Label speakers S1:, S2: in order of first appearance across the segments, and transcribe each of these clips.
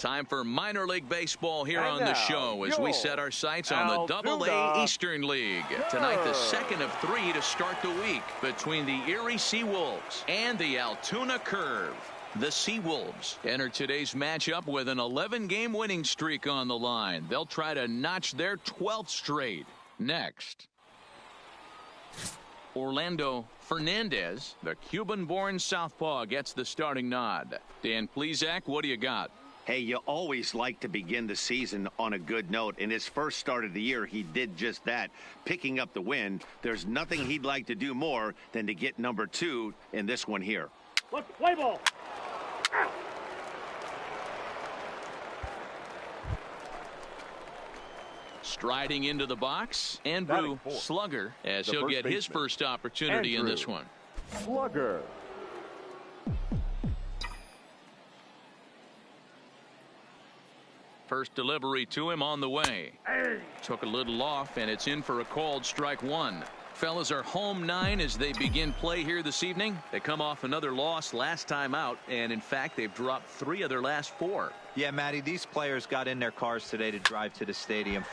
S1: Time for minor league baseball here on the show as we set our sights on the Double-A Eastern League. Tonight, the second of 3 to start the week between the Erie Seawolves and the Altoona Curve. The Seawolves enter today's matchup with an 11-game winning streak on the line. They'll try to notch their 12th straight. Next, Orlando Fernandez, the Cuban-born southpaw, gets the starting nod. Dan Plesac, what do you got?
S2: Hey, you always like to begin the season on a good note. In his first start of the year, he did just that, picking up the win. There's nothing he'd like to do more than to get number 2 in this one here.
S3: Let's play ball.
S1: Striding into the box, Andrew Slugger, as he'll get his first opportunity in this one.
S3: Slugger.
S1: First delivery to him on the way. Took a little off, and it's in for a called strike 1. Fellas are home 9 as they begin play here this evening. They come off another loss last time out, and in fact, they've dropped 3 of their last 4.
S4: Yeah, Matty, these players got in their cars today to drive to the stadium.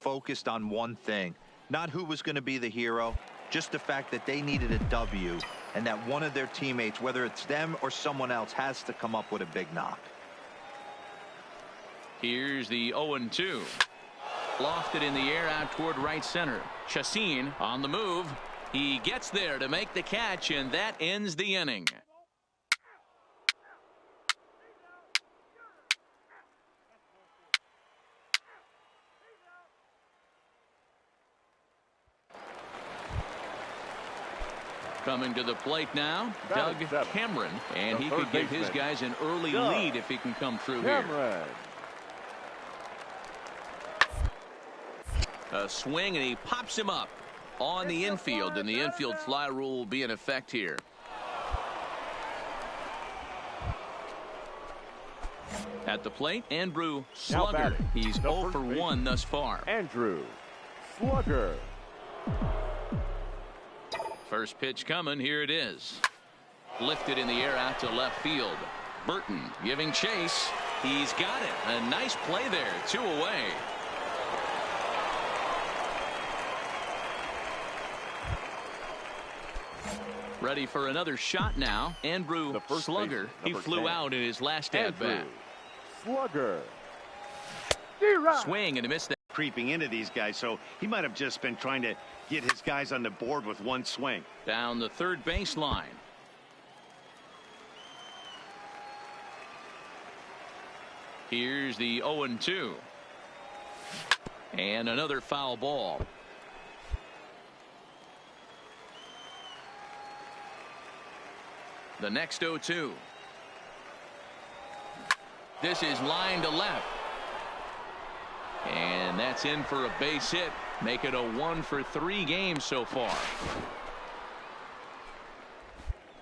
S4: Focused on one thing, not who was going to be the hero, just the fact that they needed a W and that one of their teammates, whether it's them or someone else, has to come up with a big knock.
S1: Here's the 0-2. Lofted in the air out toward right center. Chacin on the move. He gets there to make the catch, and that ends the inning. Coming to the plate now, Doug Cameron, and he could give his guys an early lead if he can come through here. A swing, and he pops him up on the infield, and the infield fly rule will be in effect here. At the plate, Andrew Slugger. He's 0 for 1 thus far.
S3: Andrew Slugger.
S1: First pitch coming. Here it is. Lifted in the air out to left field. Burton giving chase. He's got it. A nice play there. 2 away. Ready for another shot now. Andrew Slugger. He flew out in his last at-bat.
S3: Slugger.
S1: Swing and a miss that.
S2: Creeping into these guys, so he might have just been trying to get his guys on the board with one swing.
S1: Down the third baseline. Here's the 0-2. And another foul ball. The next 0-2. This is line to left. And that's in for a base hit. Make it a 1 for 3 game so far.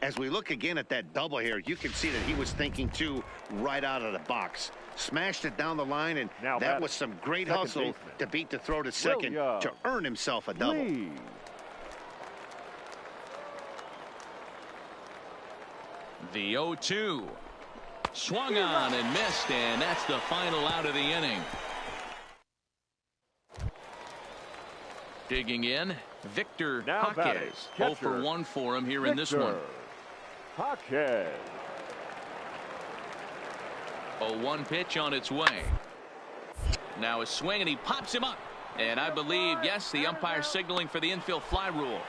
S2: As we look again at that double here, you can see that he was thinking too right out of the box. Smashed it down the line, and now that was some great hustle to beat the throw to second to earn himself a double.
S1: The 0-2. Swung on and missed, and that's the final out of the inning. Digging in, Victor Jaquez. 0 for 1 for him here in this one.
S3: Jaquez.
S1: 0-1 pitch on its way. Now a swing, and he pops him up. And I believe, yes, the umpire signaling for the infield fly rule.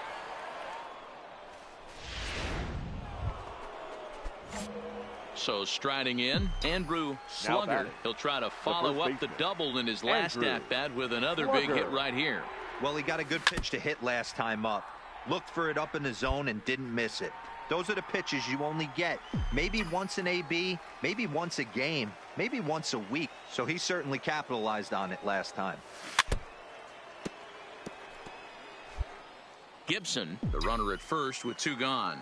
S1: So striding in, Andrew Slugger. He'll try to follow up the double in his last at-bat with another big hit right here.
S4: Well, he got a good pitch to hit last time up. Looked for it up in the zone and didn't miss it. Those are the pitches you only get maybe once in AB, maybe once a game, maybe once a week. So he certainly capitalized on it last time.
S1: Gibson, the runner at first with 2 gone.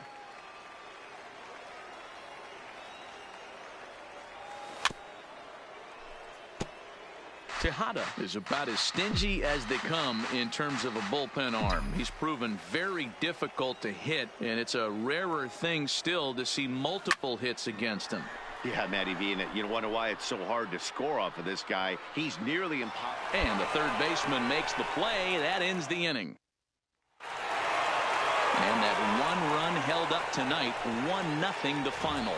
S1: Tejada is about as stingy as they come in terms of a bullpen arm. He's proven very difficult to hit, and it's a rarer thing still to see multiple hits against him.
S2: Yeah, Matty V, and you wonder why it's so hard to score off of this guy. He's nearly impossible.
S1: And the third baseman makes the play. That ends the inning. And that 1 run held up tonight, 1-0 the final.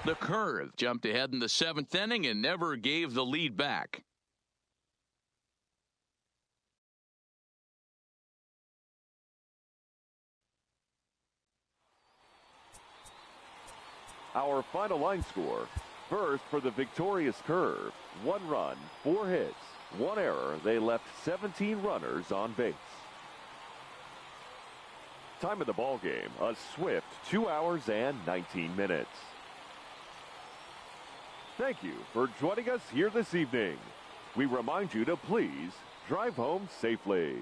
S1: The Curve jumped ahead in the 7th inning and never gave the lead back.
S3: Our final line score. First, for the victorious Curve, 1 run, 4 hits, 1 error. They left 17 runners on base. Time of the ball game, a swift 2 hours and 19 minutes. Thank you for joining us here this evening. We remind you to please drive home safely.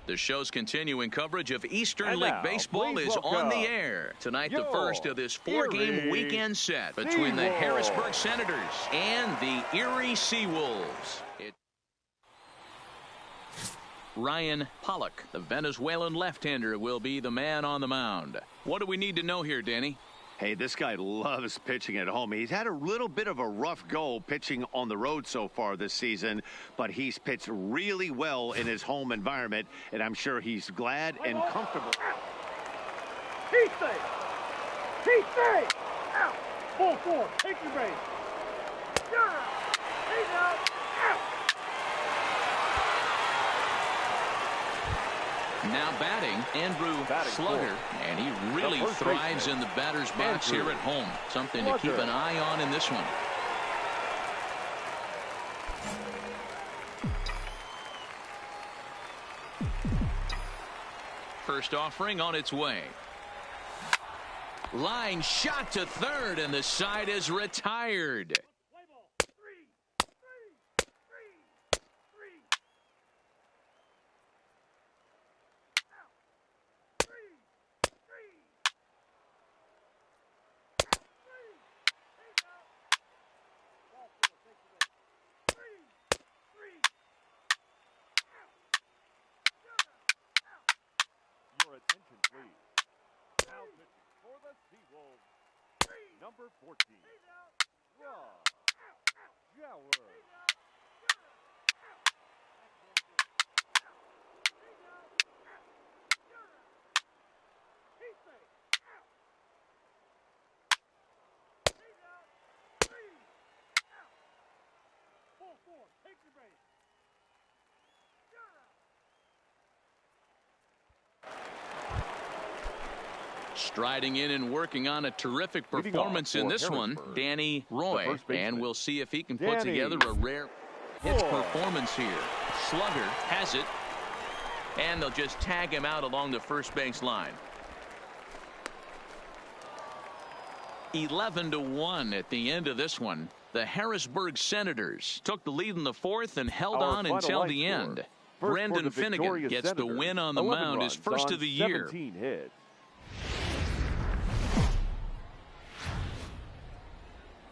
S1: The show's continuing coverage of Eastern League Baseball is on the air. Tonight, the first of this 4-game weekend set between the Harrisburg Senators and the Erie Seawolves. Ryan Pollock, the Venezuelan left-hander, will be the man on the mound. What do we need to know here, Danny?
S2: Hey, this guy loves pitching at home. He's had a little bit of a rough go pitching on the road so far this season, but he's pitched really well in his home environment, and I'm sure he's glad and comfortable.
S5: He's safe. He's safe. Out. Full force. Take your base. You're out. He's out. Out.
S1: Now batting, Andrew Slugger, and he really thrives in the batter's box here at home. Something to keep an eye on in this one. first offering on its way. Line shot to third, and the side is retired.
S3: Your attention, please. Now pitching for the Seawolves, number 14, Rob Jowers.
S5: Take your base.
S1: Striding in and working on a terrific performance in this one, Danny Roy. And we'll see if he can put together a rare hit performance here. Slugger has it. And they'll just tag him out along the first base line. 11-1 at the end of this one. The Harrisburg Senators took the lead in the fourth and held on until the end. Brendan Finnegan gets the win on the mound, his first of the year.
S3: Hits.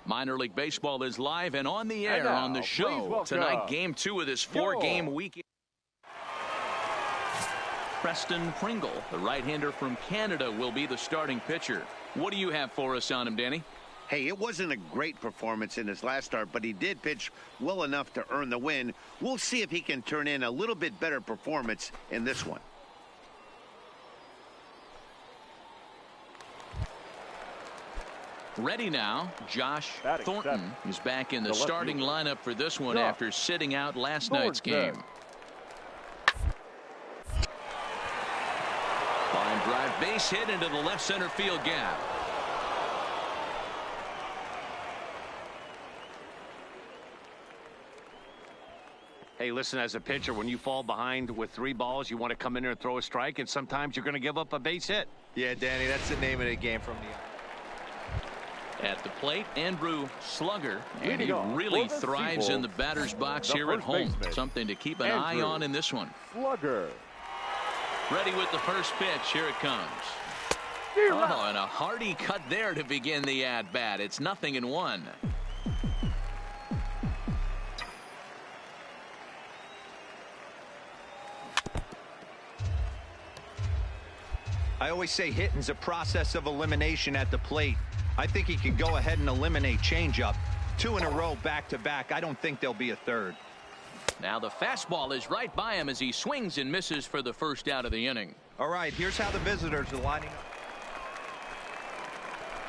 S1: Minor League Baseball is live and on the air on the show tonight. Game 2 of this 4-game weekend. Preston Pringle, the right-hander from Canada, will be the starting pitcher. What do you have for us on him, Danny?
S2: Hey, it wasn't a great performance in his last start, but he did pitch well enough to earn the win. We'll see if he can turn in a little bit better performance in this one.
S1: Ready now, Josh Thornton is back in the starting lineup for this one after sitting out last night's game. Line drive base hit into the left center field gap.
S2: Hey, listen, as a pitcher, when you fall behind with 3 balls, you want to come in there and throw a strike, and sometimes you're going to give up a base hit.
S4: Yeah, Danny, that's the name of the game from the...
S1: At the plate, Andrew Slugger, and he really thrives in the batter's box here at home. Something to keep an eye on in this one.
S3: Slugger.
S1: Ready with the first pitch. Here it comes. Oh, and a hearty cut there to begin the at-bat. It's 0-1.
S4: I always say hitting's a process of elimination at the plate. I think he can go ahead and eliminate changeup. 2 in a row back-to-back. I don't think there'll be a third.
S1: Now the fastball is right by him as he swings and misses for the first out of the inning.
S4: All right, here's how the visitors are lining up.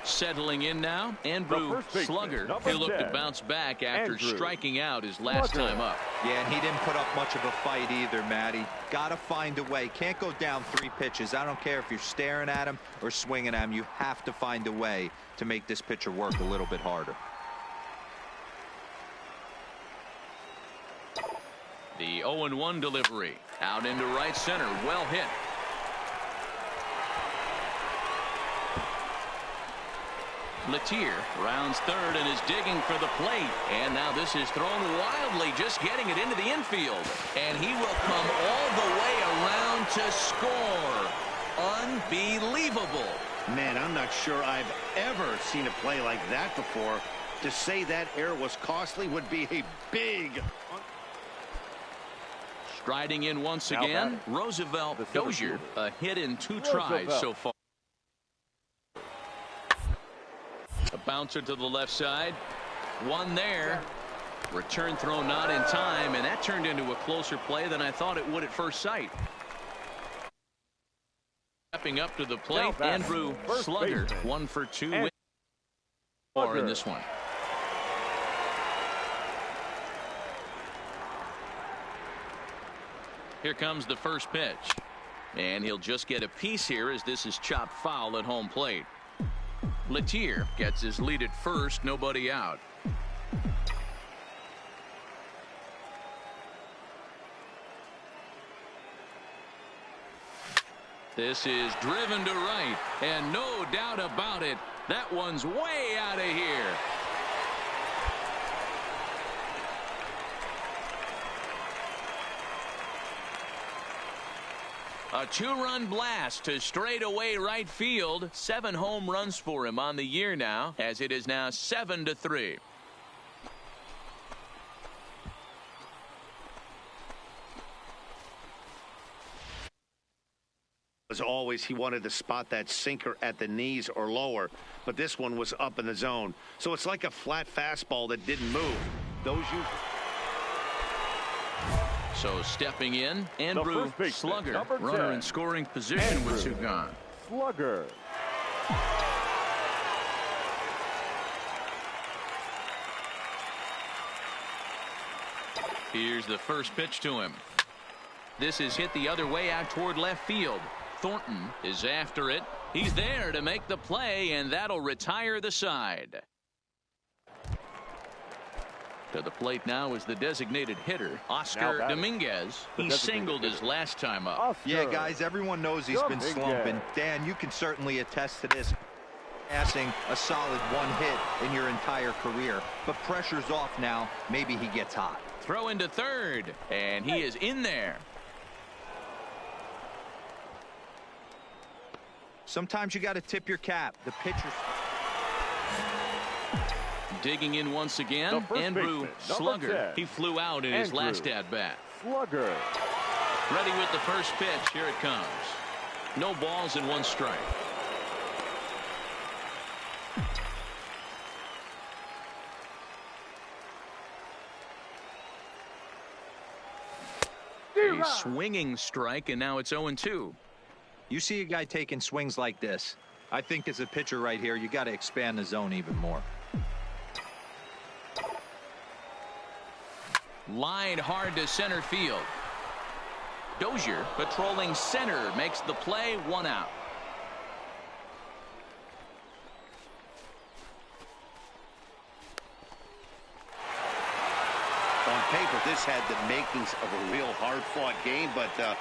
S1: Settling in now, Andrew Slugger. He'll look to bounce back after striking out his last time up.
S4: Yeah, and he didn't put up much of a fight either, Matty. Got to find a way. Can't go down 3 pitches. I don't care if you're staring at him or swinging at him. You have to find a way to make this pitcher work a little bit harder.
S1: The 0-1 delivery out into right center. Well hit. Letier rounds third and is digging for the plate. And now this is thrown wildly, just getting it into the infield. And he will come all the way around to score. Unbelievable.
S2: Man, I'm not sure I've ever seen a play like that before. To say that error was costly would be a big...
S1: Striding in once again, Roosevelt Dozier, a hit in 2 tries so far. A bouncer to the left side. One there. Return throw not in time, and that turned into a closer play than I thought it would at first sight. Stepping up to the plate, Andrew Slugger, 1 for 2 in this one. Here comes the first pitch. And he'll just get a piece here as this is chopped foul at home plate. Letier gets his lead at first, nobody out. This is driven to right, and no doubt about it, that one's way out of here. A 2-run blast to straightaway right field. 7 home runs for him on the year now, as it is now 7-3.
S2: As always, he wanted to spot that sinker at the knees or lower, but this one was up in the zone. So it's like a flat fastball that didn't move.
S1: So stepping in, Andrew Slugger, runner in scoring position with 2 gone.
S3: Slugger.
S1: Here's the first pitch to him. This is hit the other way out toward left field. Thornton is after it. He's there to make the play, and that'll retire the side. To the plate now is the designated hitter, Oscar Dominguez. He singled his last time up.
S4: Yeah, guys, everyone knows he's been slumping. Dan, you can certainly attest to this. Passing a solid 1 hit in your entire career. But pressure's off now. Maybe he gets hot.
S1: Throw into third, and he is in there.
S4: Sometimes you got to tip your cap. The pitcher's
S1: digging in once again. Andrew Slugger. He flew out in his last at-bat.
S3: Slugger.
S1: Ready with the first pitch. Here it comes. No balls and 1 strike. A swinging strike, and now it's 0-2.
S4: You see a guy taking swings like this. I think as a pitcher right here, you got to expand the zone even more.
S1: Line hard to center field. Dozier patrolling center makes the play. 1 out.
S2: On paper, this had the makings of a real hard-fought game, but